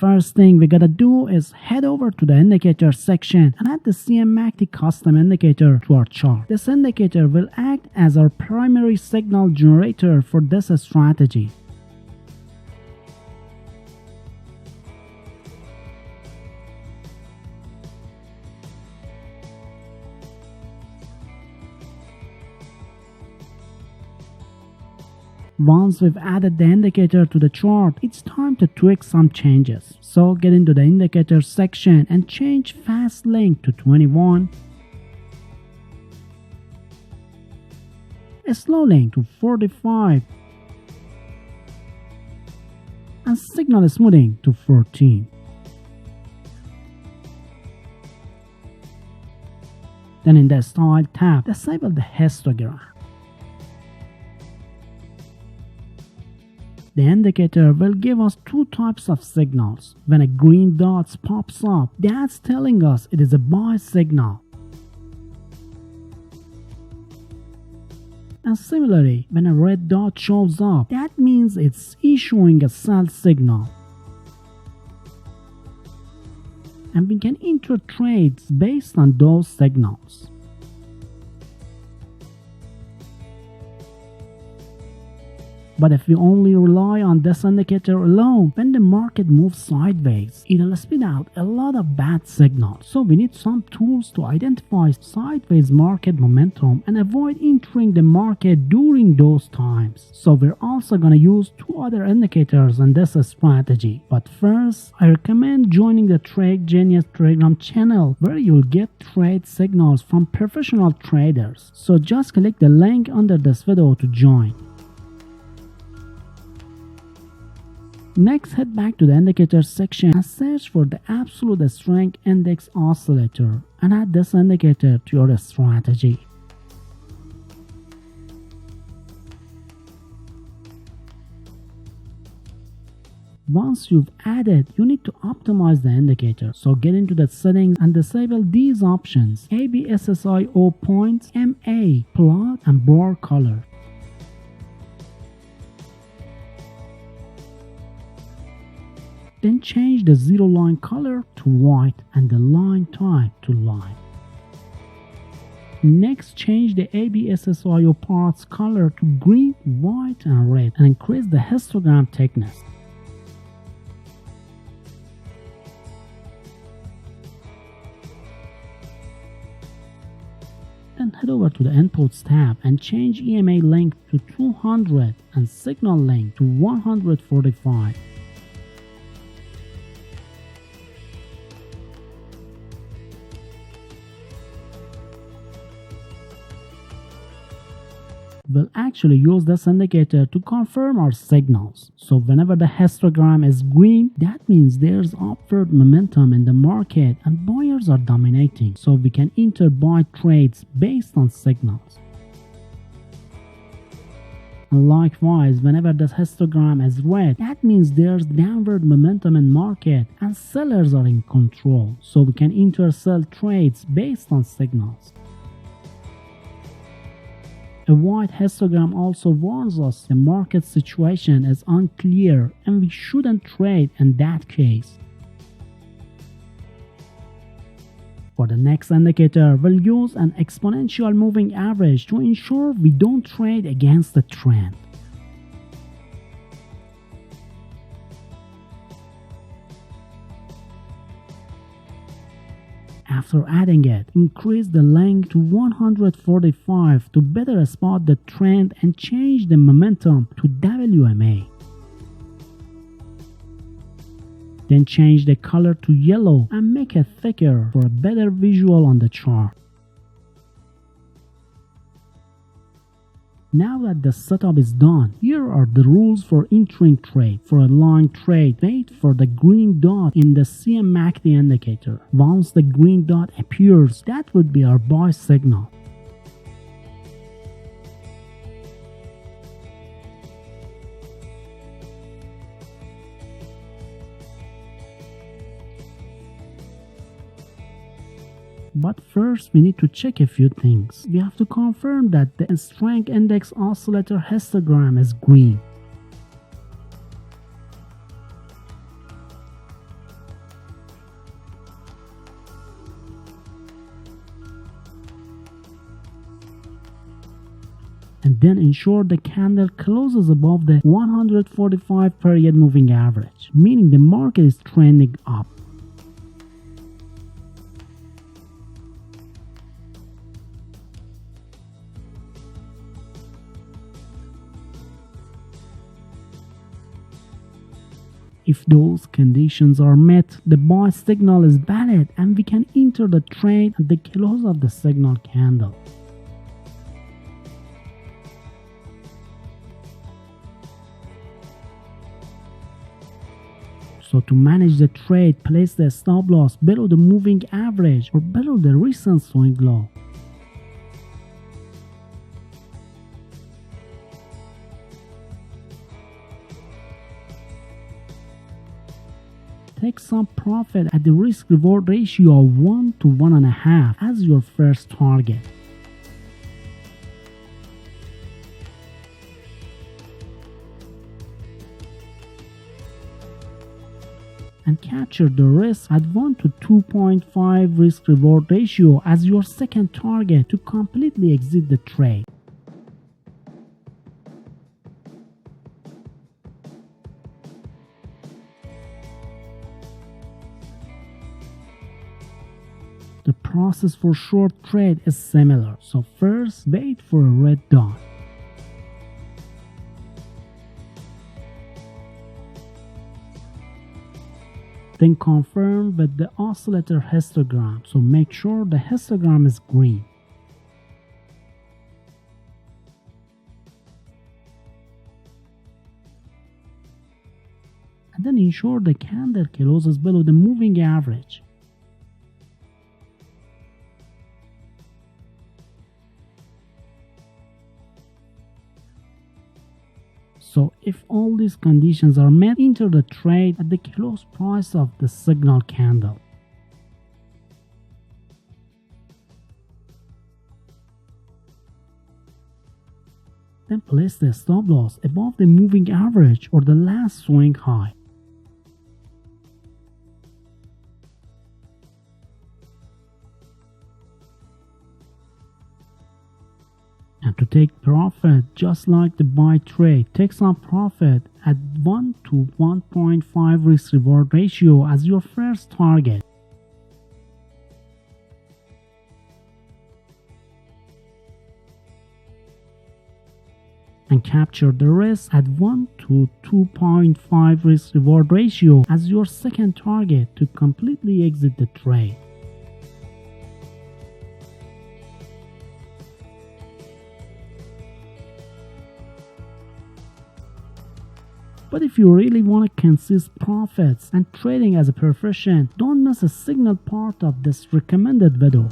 first thing we gotta do is head over to the indicator section and add the CMACD custom indicator to our chart. This indicator will act as our primary signal generator for this strategy. Once we've added the indicator to the chart, it's time to tweak some changes. So get into the indicator section and change fast link to 21, a slow link to 45, and signal smoothing to 14. Then in the Style tab, disable the histogram. The indicator will give us two types of signals. When a green dot pops up, that's telling us it is a buy signal. And similarly, when a red dot shows up, that means it's issuing a sell signal. And we can enter trades based on those signals. But if we only rely on this indicator alone, when the market moves sideways, it'll spit out a lot of bad signals. So we need some tools to identify sideways market momentum and avoid entering the market during those times. So we're also gonna use two other indicators in this strategy. But first, I recommend joining the TradeGenius Telegram channel where you'll get trade signals from professional traders. So just click the link under this video to join. Next, head back to the indicator section and search for the absolute strength index oscillator and add this indicator to your strategy. Once you've added, you need to optimize the indicator. So get into the settings and disable these options: ABSSIO points, MA, plot, and bar color. Then change the zero line color to white and the line type to line. Next, change the ABSSIO parts color to green, white, and red and increase the histogram thickness. Then head over to the Inputs tab and change EMA length to 200 and signal length to 145. We'll actually use this indicator to confirm our signals. So whenever the histogram is green, that means there's upward momentum in the market and buyers are dominating. So we can enter buy trades based on signals. And likewise, whenever the histogram is red, that means there's downward momentum in market and sellers are in control. So we can enter sell trades based on signals. A white histogram also warns us the market situation is unclear and we shouldn't trade in that case. For the next indicator, we'll use an exponential moving average to ensure we don't trade against the trend. After adding it, increase the length to 145 to better spot the trend and change the momentum to WMA. Then change the color to yellow and make it thicker for a better visual on the chart. Now that the setup is done, here are the rules for entering trade. For a long trade, wait for the green dot in the CMACD indicator. Once the green dot appears, that would be our buy signal. But first we need to check a few things. We have to confirm that the strength index oscillator histogram is green. and then ensure the candle closes above the 145 period moving average, meaning the market is trending up. If those conditions are met, the buy signal is valid and we can enter the trade at the close of the signal candle. So to manage the trade, place the stop loss below the moving average or below the recent swing low. Take some profit at the risk-reward ratio of 1 to 1.5 as your first target. And capture the risk at 1 to 2.5 risk-reward ratio as your second target to completely exit the trade. The process for short trade is similar, so first wait for a red dot. Then confirm with the oscillator histogram, so make sure the histogram is green. And then ensure the candle closes below the moving average. So if all these conditions are met, enter the trade at the close price of the signal candle. Then place the stop loss above the moving average or the last swing high. And to take profit, just like the buy trade, take some profit at 1 to 1.5 risk reward ratio as your first target. And capture the risk at 1 to 2.5 risk reward ratio as your second target to completely exit the trade. But if you really want to consist profits and trading as a profession, don't miss a signal part of this recommended video.